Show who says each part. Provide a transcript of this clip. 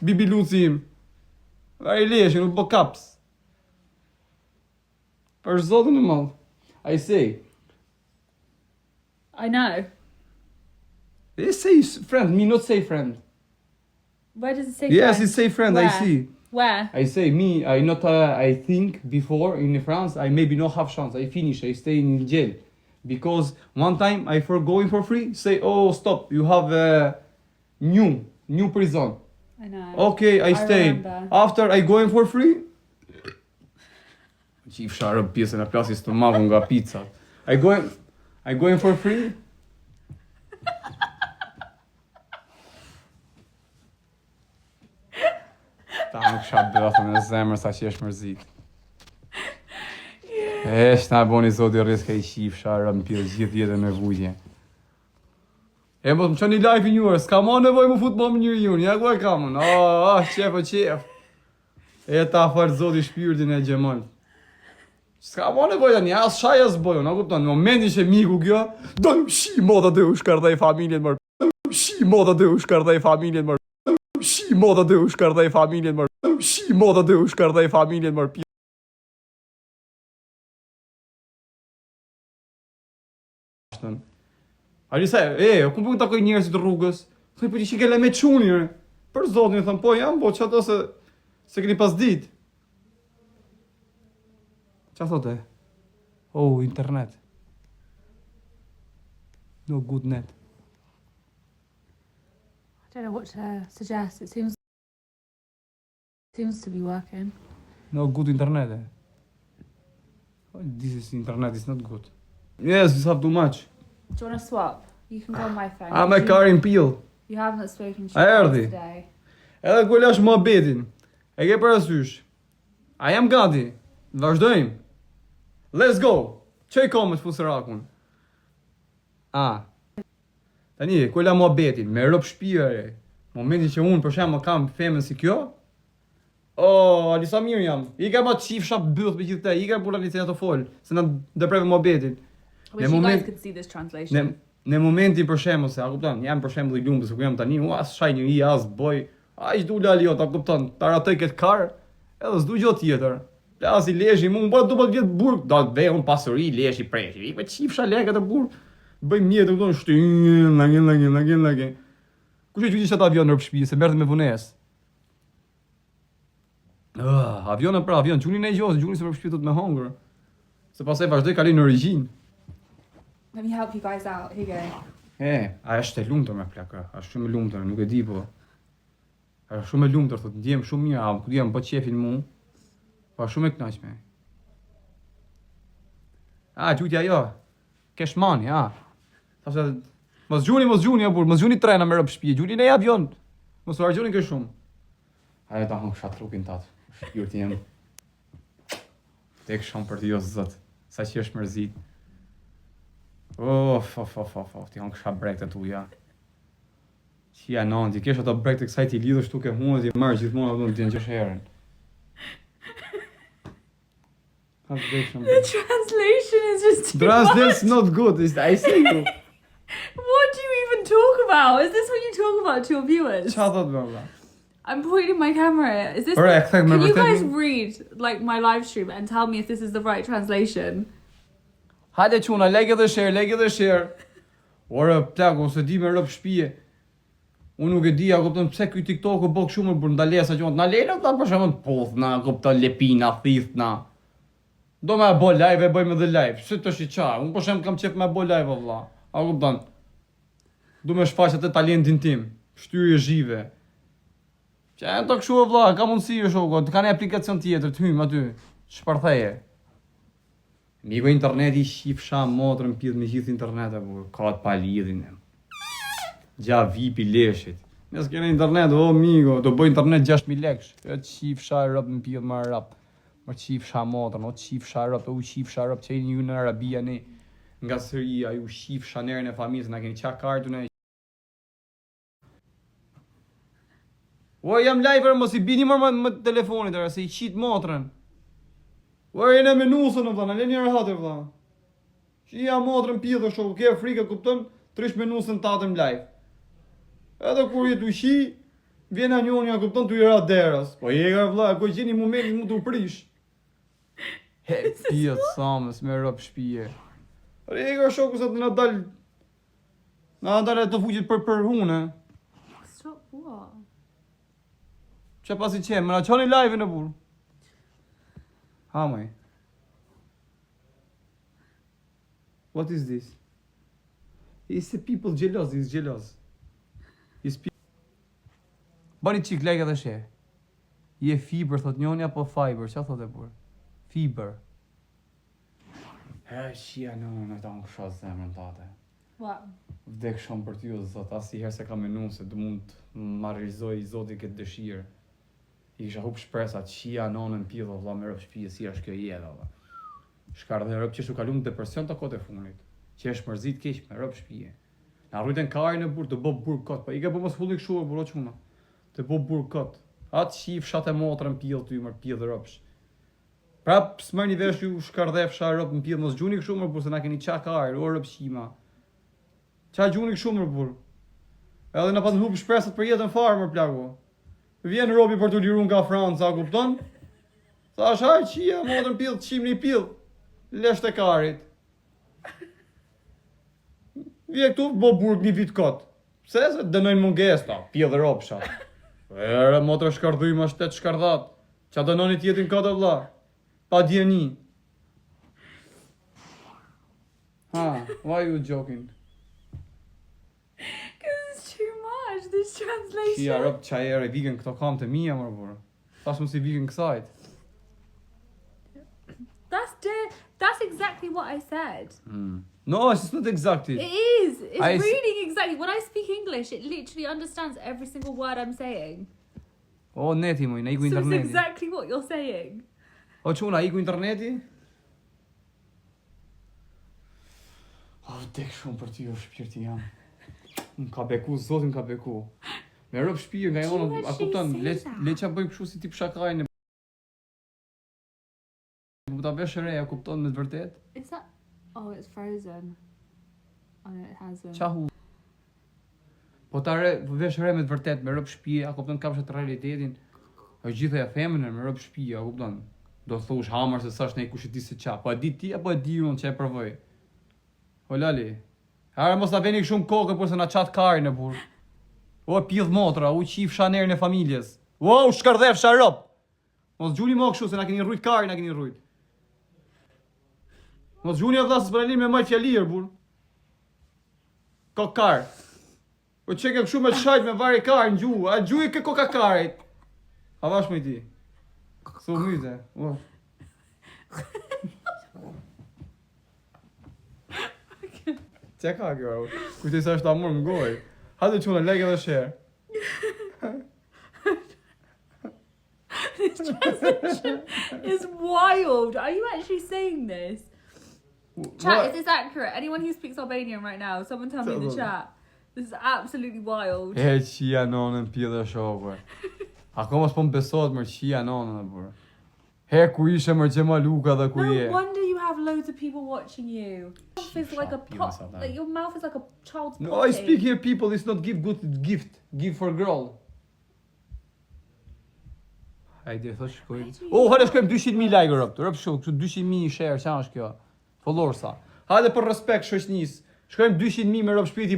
Speaker 1: bibi luci im. A I leshin, nuk bë kaps. Për zotin e madh. I say.
Speaker 2: I know.
Speaker 1: They say friend, me not say friend.
Speaker 2: Where does it say
Speaker 1: Yes,
Speaker 2: friend?
Speaker 1: it say friend, I
Speaker 2: Where?
Speaker 1: see.
Speaker 2: Where?
Speaker 1: I say me, I not, I think before in France, I maybe not have chance. I finish, I stay in jail. Because one time I for going for free, say, oh, stop, you have a new prison.
Speaker 2: I know.
Speaker 1: Okay, I stay.
Speaker 2: remember.
Speaker 1: After I going for free, qif sharë pjesën e plasis të madhë nga pizza. I going for free. Ta nuk shatë bëthën e zemër sa që është mërzit. Eshtë na boni zoti rriska I qif sharë më pjesë gjithë jetën me vujtje. E më të më qëni live I njërë, s'ka ma nevoj më fut më më njërë junë, ja ku e kamën, qef. E ta farë zoti shpirtin e gjemën. S'ka ma nevoj të një, as shaj as bojo, na kupton, në momentin që miku kjo, do në shi moda dhe u shkardaj familjen mërë, shi moda dhe u shkardaj familjen mërë, shi moda dhe u shkardaj familjen mërë, shi moda dhe u shkardaj familjen mërë. Alisa, ku për takoj njerëzit të rrugës? Thoj, po që shikele me qunjë, për zotin, thëm, po jam, po që ato se këni pas dit. Qa thote? Oh, internet. No good net.
Speaker 2: I don't know what to suggest. It seems to be working.
Speaker 1: No good internet. Oh, this is internet, it's not good. Yes, this have too much.
Speaker 2: Do you want to swap? You can go on my phone.
Speaker 1: I'm a car in peel.
Speaker 2: You haven't spoken to
Speaker 1: A
Speaker 2: me
Speaker 1: erdhi.
Speaker 2: today.
Speaker 1: Edhe ku lash mohabetin. E ke parasysh. A jam gati. Vazhdojmë. Let's go. Çoj komës fuserakun. Tani, ku la mohabetin, me rob shtëpia. Momentin që unë për shembull kam femën si kjo. Oh, Alisa mirë jam. I ka ma qifsha byth me gjithë te. I ka pula një të fol, se na ndërpreve mohabetin.
Speaker 2: I wish you guys could see this translation.
Speaker 1: Në momentin për shembull se a kupton, jam për shembull I lumbës ku jam tani, as shaj një I as boj, ai s'du lali jot, a kupton, taratoj këtë kar, edhe s'du gjë tjetër. Plasi leshi, mu mbra 12 vjet burg, do të vej un pasuri leshi preshi. I me çifsha lekë të burg. Bëjmë mjetë kupton, shtyn, lagë. Kush e gjyti çata avion në shtëpi, se merrte me vonesë. Avion pra avion, gjuni në gjos, gjuni se për shtëpi tot me hongër. Se pastaj vazhdoi kaloj në origjinë.
Speaker 2: Let me help you guys out. Here you go.
Speaker 1: A është e lumtur me plaka, është shumë e lumtur, nuk e di po. Është shumë e lumtur, thotë, ndjem shumë mirë, ku di jam po qefin mu. Po shumë e kënaqshme. Gjutja jo. Kesh mani, Thashë, mos gjuni, burr, mos gjuni trena me rob shtëpi, gjuni në avion. Mos u harxhoni kë shumë. Ajo ta hong fshat trupin tat. Shpirti jam. Tek shumë për ti o zot, sa që është mërzit. Ti hong kësha brekët tuja. Qia nanti, kesh ato brekët kësaj ti lidhë shtu ke hunë, ti marrë gjithmonë ato në t'jen qësh herën.
Speaker 2: The translation is just too
Speaker 1: Translation's
Speaker 2: much.
Speaker 1: not good, I see you.
Speaker 2: What do you even talk about? Is this what you talk about to your viewers?
Speaker 1: Qa thot bërla?
Speaker 2: I'm pointing my camera. Is this?
Speaker 1: Alright,
Speaker 2: Can
Speaker 1: remember
Speaker 2: you guys
Speaker 1: telling-
Speaker 2: read like my live stream and tell me if this is the right translation?
Speaker 1: Hajde quna, like edhe share. Ora, plak, ose di me rëp shpije. Unë nuk e di, a kupton pse ky TikTok o bëk shumë për ndalesa që na lejnë ata për shembull pothna, kupton lepina, thithna. Do me bo live, bëjmë edhe live. Si të shi qa, unë për shembull kam qef me bo live valla. A kupton? Du me shfaq atë talentin tim, shtyrje zhive. Që e të këshu valla, ka mundësi e shoko, të ka një aplikacion tjetër, të hymë aty, shpartheje. Miko interneti shifsha motrën pjedh me gjithë internetet, ka të pa lidhin. Gja vipi leshit. Nes kene internet, migo, do bëj internet 6.000 leksh. E qifsha rëp më pjedh më rap. Më qifsha motrën, qifsha rëp, qifsha rëp, që e një në Arabia ne. Nga Sëria, ju qifsha nerën e familjes, na keni qa kartun e. O, jam live, mos I bini më telefonit, se I qit motrën. O, jene me nusën, vëlla, në një rëhatë, vëlla. Që jam motrën pjedhë, shokë, ke frika, kupton, trish me nusën tatëm live. Edhe kur jetë ushi, Vjen njoni, ja kupton tu i ra derës. Po jega vlla, ku gjeni momentin mu të u prish. He, pia samës me rob shtëpie. Jega shoku sa të na dal. Na dalë të fuqit për hunë.
Speaker 2: Stop what?
Speaker 1: Çfarë pasi çem, më na çoni live në burr. Ha moj. What is this? Is the people jealous? He's jealous. Bani qik, like edhe she. Je fiber, thot njoni, apo fiber? Qa thot e burr? Fiber. He, qia në ta në kësha zemrën tate.
Speaker 2: What?
Speaker 1: Vdek shumë për t'ju, zot, asnjëherë se kam menu se du mund të marrizoj zoti këtë dëshirë. I kisha hup shpresa, qia nonën pidho, vlla me rëp shpije, si është kjo jetë, vlla. Shkar dhe rëp që shu kalum depresion të kote funit. Që është mërzit keq me rëp shpije. Na rrujten kari në burr, të bo burr kot, pa i ke bo mos fulli këshu e burro quna. Të bo burr kot. Atë qif shat e motrën pidh ty, mër pidh dhe rëpsh. Prap s'mër një vesh ju shkardhefsha rëp në pidh, mos gjuni këshu mër burr, se na keni qa kari, o rëp shima. Qa gjuni këshu mër burr. Edhe na pa të hup shpresat për jetën farë mër plagu. Vjen robi për të liru nga Franca, kupton? Thash, haj qia, motrën pidh, qim një pidh. Lesht e karit. Vje këtu, bo burg një vit kot. Pse se dënojnë munges ta, pidh dhe ropsha. Ere, motrë shkardhuj ma 7 shkardhat. Qa dënoni tjetin këtë vlla. Pa djeni. Ha, why you joking?
Speaker 2: Because it's too much, this translation.
Speaker 1: Qia rëp qa ere vegan këto kam të mija mërë burë. Tash më si vegan kësajt.
Speaker 2: That's exactly what I said.
Speaker 1: No, it's not exactly.
Speaker 2: It is. It's
Speaker 1: I s-
Speaker 2: reading exactly. When I speak English, it literally understands every single word I'm saying.
Speaker 1: O, neti moj, na iku
Speaker 2: So it's
Speaker 1: interneti.
Speaker 2: exactly what you're saying.
Speaker 1: O, quna, iku interneti? O, dek shumë për ty o shpirti jam. Më ka beku, zotin ka beku. Me rëp shpirë nga jonë,
Speaker 2: Qina
Speaker 1: a kupton,
Speaker 2: shi
Speaker 1: le
Speaker 2: sesa.
Speaker 1: qa bëjmë kështu si tip shakajnë. Po ta vesh e reja, kupton me të vërtet?
Speaker 2: Is that? Oh, it's frozen. Oh no, it hasn't.
Speaker 1: Qa hu? Po ta vesh re me të vërtet, me rëp shpije, a kupton kapshet realitetin. O gjitha ja feminën, me rëp shpije, a kupton. Do thosh hamar se sa është ne kush e di se qa. Po e di ti apo e di unë që e provoj? O lali. Hare mos ta veni shumë kokë por se na çat karin e burr. O pidh motra, u qif shanerin e familjes. O shkardhef sharop. Mos gjuni më kështu se na keni rrujt karin, na keni rrujt. Mos gjuni vëlla se s'bëlani me maj fjalir burr. Kokar. Po çeke kështu me shajt me vari karin gju, a gjuj ke koka karit. A vash me ti. So myte. O. Qa ka kjo? Kujtej sa është amur më goj. Hajde quna, like edhe share.
Speaker 2: This translation is wild. Are you actually saying this? Chat, is this accurate? Anyone who speaks Albanian right now, someone tell me in the
Speaker 1: Tell them.
Speaker 2: chat. This is absolutely wild.
Speaker 1: E qia nonën pjedhe shokër. Akoma s'po më besohet mërë qia nonën e burë. He ku ishe mërë gjema luka dhe ku
Speaker 2: No
Speaker 1: je.
Speaker 2: wonder you have loads of people watching you. It's like a
Speaker 1: Shut
Speaker 2: pot.
Speaker 1: yourself down.
Speaker 2: Like your mouth is like a child's
Speaker 1: No, I
Speaker 2: potty.
Speaker 1: speak here people, it's not give good gift. Give for girl. Hajde, thosh shkoj. Oh, hajde shkojmë 200.000 like rëpt. Rëpt shumë, kështu 200.000 share, qa është kjo? Followersa. Hajde për respekt shoqënisë. Shkojmë 200.000 me rëpt shpirti.